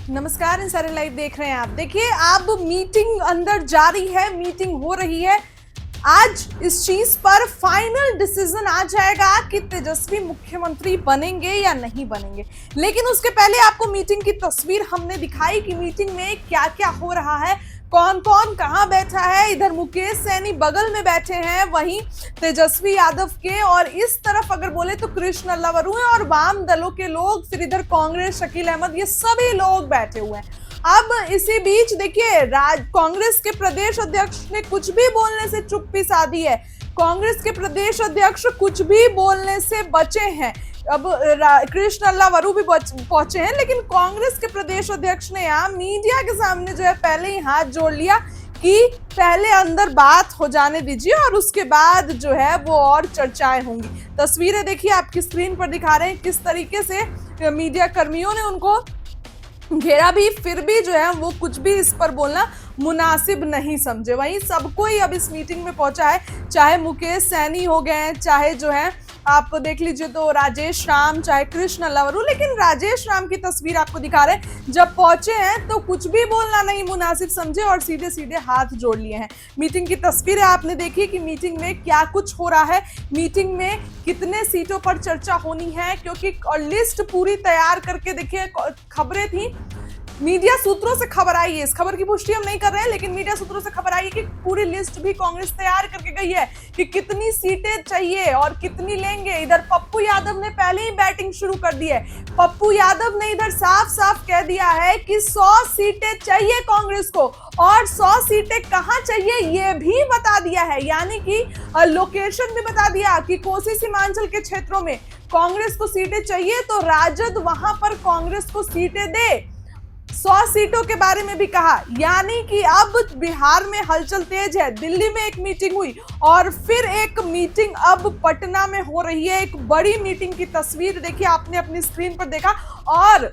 नमस्कार, इंसारे लाइव देख रहे हैं आप। देखिए, अब मीटिंग अंदर जारी है, मीटिंग हो रही है। आज इस चीज पर फाइनल डिसीजन आ जाएगा कि तेजस्वी मुख्यमंत्री बनेंगे या नहीं बनेंगे। लेकिन उसके पहले आपको मीटिंग की तस्वीर हमने दिखाई कि मीटिंग में क्या क्या हो रहा है, कौन कौन कहां बैठा है। इधर मुकेश सैनी बगल में बैठे हैं, वहीं तेजस्वी यादव के, और इस तरफ अगर बोले तो कृष्ण अल्लावरू हैं और वाम दलों के लोग, फिर इधर कांग्रेस शकील अहमद, ये सभी लोग बैठे हुए हैं। अब इसी बीच देखिए, कांग्रेस के प्रदेश अध्यक्ष ने कुछ भी बोलने से चुप्पी साधी है। कांग्रेस के प्रदेश अध्यक्ष कुछ भी बोलने से बचे हैं। अब कृष्ण अल्लावरू भी पहुंचे हैं, लेकिन कांग्रेस के प्रदेश अध्यक्ष ने यहाँ मीडिया के सामने जो है पहले ही हाथ जोड़ लिया कि पहले अंदर बात हो जाने दीजिए और उसके बाद जो है वो और चर्चाएं होंगी। तस्वीरें देखिए, आपकी स्क्रीन पर दिखा रहे हैं किस तरीके से मीडिया कर्मियों ने उनको घेरा भी, फिर भी जो है वो कुछ भी इस पर बोलना मुनासिब नहीं समझे। वहीं सबको ही अब इस मीटिंग में पहुंचा है, चाहे मुकेश सैनी हो गए, चाहे जो है आप देख लीजिए तो राजेश राम, चाहे कृष्ण अल्लावरू। लेकिन राजेश राम की तस्वीर आपको दिखा रहे हैं, जब पहुंचे हैं तो कुछ भी बोलना नहीं मुनासिब समझे और सीधे सीधे हाथ जोड़ लिए हैं। मीटिंग की तस्वीरें आपने देखी कि मीटिंग में क्या कुछ हो रहा है, मीटिंग में कितने सीटों पर चर्चा होनी है, क्योंकि लिस्ट पूरी तैयार करके देखिए, खबरें थी, मीडिया सूत्रों से खबर आई है, इस खबर की पुष्टि हम नहीं कर रहे हैं, लेकिन मीडिया सूत्रों से खबर आई है कि पूरी लिस्ट भी कांग्रेस तैयार करके गई है कि कितनी सीटें चाहिए और कितनी लेंगे। इधर पप्पू यादव ने पहले ही बैटिंग शुरू कर दी है। पप्पू यादव ने इधर साफ साफ कह दिया है कि 100 सीटें चाहिए कांग्रेस को, और 100 सीटें कहां चाहिए ये भी बता दिया है, यानी कि लोकेशन भी बता दिया कि कोसी सीमांचल के क्षेत्रों में कांग्रेस को सीटें चाहिए तो राजद वहां पर कांग्रेस को सीटें दे। 100 सीटों के बारे में भी कहा, यानी कि अब बिहार में हलचल तेज है। दिल्ली में एक मीटिंग हुई और फिर एक मीटिंग अब पटना में हो रही है। एक बड़ी मीटिंग की तस्वीर देखिए, आपने अपनी स्क्रीन पर देखा, और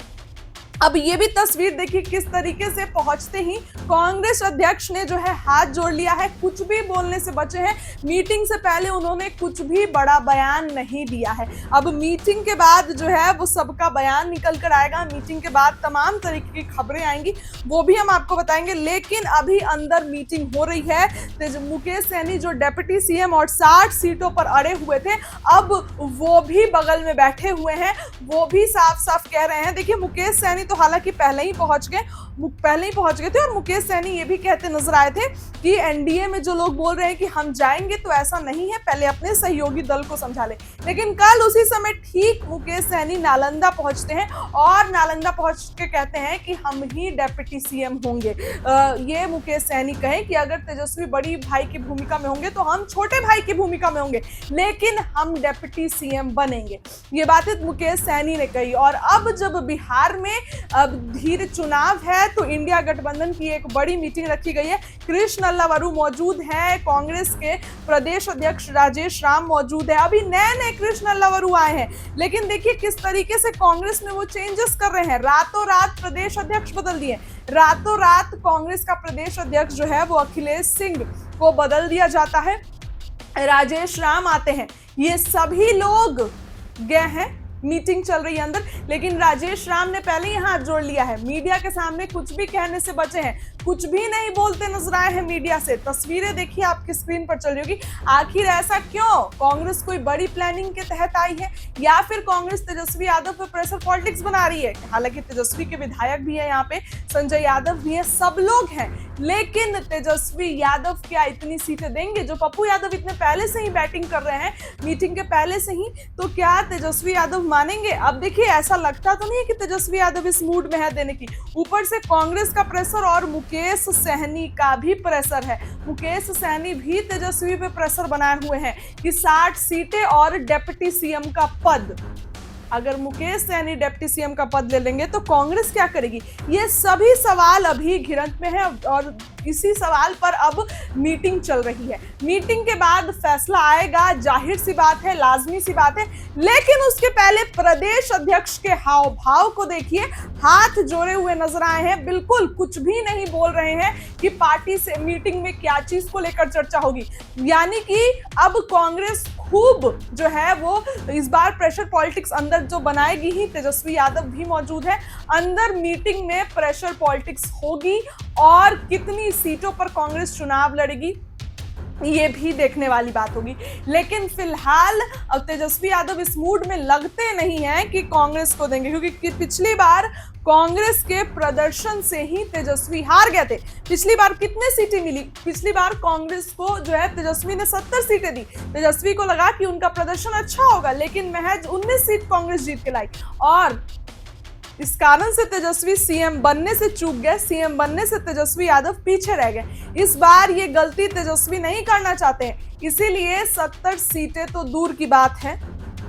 अब ये भी तस्वीर देखिए किस तरीके से पहुंचते ही कांग्रेस अध्यक्ष ने जो है हाथ जोड़ लिया है, कुछ भी बोलने से बचे हैं। मीटिंग से पहले उन्होंने कुछ भी बड़ा बयान नहीं दिया है। अब मीटिंग के बाद जो है वो सबका बयान निकल कर आएगा। मीटिंग के बाद तमाम तरीके की खबरें आएंगी, वो भी हम आपको बताएंगे। लेकिन अभी अंदर मीटिंग हो रही है। मुकेश सैनी जो डेप्यूटी सीएम और 60 सीटों पर अड़े हुए थे, अब वो भी बगल में बैठे हुए हैं, वो भी साफ साफ कह रहे हैं। देखिए, मुकेश सैनी तो हालांकि पहले ही पहुंच गए थे और मुकेश सैनी ये भी कहते नजर आए थे कि एनडीए में जो लोग बोल रहे हैं कि हम जाएंगे, तो ऐसा नहीं है, पहले अपने सहयोगी दल को समझा ले। लेकिन कल उसी समय ठीक मुकेश सैनी नालंदा पहुंचते हैं और नालंदा पहुंच के कहते हैं कि हम ही डेप्यूटी सीएम होंगे। ये मुकेश सैनी कहे कि अगर तेजस्वी बड़ी भाई की भूमिका में होंगे तो हम छोटे भाई की भूमिका में होंगे, लेकिन हम डेप्यूटी सीएम बनेंगे। ये बातें मुकेश सैनी ने कही। और अब जब बिहार में अब धीरे चुनाव है तो इंडिया गठबंधन की एक बड़ी मीटिंग रखी गई है। कृष्ण अल्लावरू मौजूद हैं, कांग्रेस के प्रदेश अध्यक्ष राजेश राम मौजूद है। अभी नए कृष्ण अल्लावरू आए हैं, लेकिन देखिए किस तरीके से कांग्रेस में वो चेंजेस कर रहे हैं। रातों रात प्रदेश अध्यक्ष बदल दिए, रातों रात कांग्रेस का प्रदेश अध्यक्ष जो है वो अखिलेश सिंह को बदल दिया जाता है, राजेश राम आते हैं। ये सभी लोग गए हैं, मीटिंग चल रही है अंदर, लेकिन राजेश राम ने पहले ही हाथ जोड़ लिया है। मीडिया के सामने कुछ भी कहने से बचे हैं, कुछ भी नहीं बोलते नजर आए हैं मीडिया से। तस्वीरें देखिए आपकी स्क्रीन पर चल रही होगी। आखिर ऐसा क्यों? कांग्रेस कोई बड़ी प्लानिंग के तहत आई है, या फिर कांग्रेस तेजस्वी यादव पे प्रेशर पॉलिटिक्स बना रही है? हालांकि तेजस्वी के विधायक भी है, यहाँ पे संजय यादव भी है, सब लोग हैं, लेकिन तेजस्वी यादव क्या इतनी सीटें देंगे? जो पप्पू यादव इतने पहले से ही बैटिंग कर रहे हैं, मीटिंग के पहले से ही, तो क्या तेजस्वी यादव मानेंगे? अब देखिए, ऐसा लगता तो नहीं है कि तेजस्वी यादव इस मूड में है देने की। ऊपर से कांग्रेस का प्रेशर और मुकेश सहनी का भी प्रेशर है। मुकेश सहनी भी तेजस्वी पे प्रेशर बनाए हुए हैं कि 60 सीटें और डेप्यूटी सीएम का पद। अगर मुकेश सैनी डिप्टी सीएम का पद ले लेंगे तो कांग्रेस क्या करेगी? ये सभी सवाल अभी घिरंत में है और इसी सवाल पर अब मीटिंग चल रही है। मीटिंग के बाद फैसला आएगा, जाहिर सी बात है, लाजमी सी बात है, लेकिन उसके पहले प्रदेश अध्यक्ष के हाव भाव को देखिए। हाथ जोड़े हुए नजर आए हैं, बिल्कुल कुछ भी नहीं बोल रहे हैं कि पार्टी से मीटिंग में क्या चीज को लेकर चर्चा होगी। यानी कि अब कांग्रेस खूब जो है वो इस बार प्रेशर पॉलिटिक्स अंदर अंदर जो बनाएगी ही तेजस्वी यादव भी मौजूद है। अंदर मीटिंग में प्रेशर पॉलिटिक्स होगी और कितनी सीटों पर कांग्रेस चुनाव लड़ेगी ये भी देखने वाली बात होगी। लेकिन फिलहाल अब तेजस्वी यादव इस मूड में लगते नहीं हैं कि कांग्रेस को देंगे, क्योंकि पिछली बार कांग्रेस के प्रदर्शन से ही तेजस्वी हार गए थे। पिछली बार कितने सीटें मिली? पिछली बार कांग्रेस को जो है तेजस्वी ने 70 सीटें दी। तेजस्वी को लगा कि उनका प्रदर्शन अच्छा होगा, लेकिन महज 19 सीट कांग्रेस जीत के लाई और इस कारण से तेजस्वी सीएम बनने से चूक गए। सीएम बनने से तेजस्वी यादव पीछे रह गए। इस बार ये गलती तेजस्वी नहीं करना चाहते हैं, इसीलिए 70 सीटें तो दूर की बात है,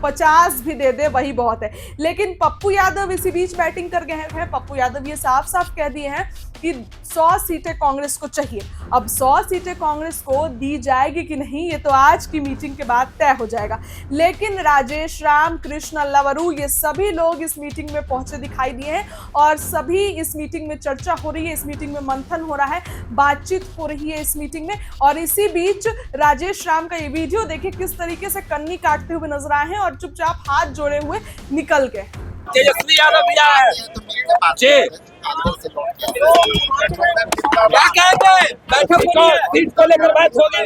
50 भी दे दे वही बहुत है। लेकिन पप्पू यादव इसी बीच बैटिंग कर गए हैं। पप्पू यादव ये साफ साफ कह दिए हैं कि 100 सीटें कांग्रेस को चाहिए। अब 100 सीटें कांग्रेस को दी जाएगी कि नहीं ये तो आज की मीटिंग के बाद तय हो जाएगा। लेकिन राजेश राम, कृष्ण अल्लावरू ये सभी लोग इस मीटिंग में पहुंचे दिखाई दिए हैं और सभी इस मीटिंग में चर्चा हो रही है, इस मीटिंग में मंथन हो रहा है, बातचीत हो रही है इस मीटिंग में। और इसी बीच राजेश राम का ये वीडियो देखिए किस तरीके से कन्नी काटते हुए नजर आए हैं और चुपचाप हाथ जोड़े हुए निकल गए। तेजस्वी यादव भी आया है जी, क्या कहेंगे? बैठक सीट को लेकर बात होगी।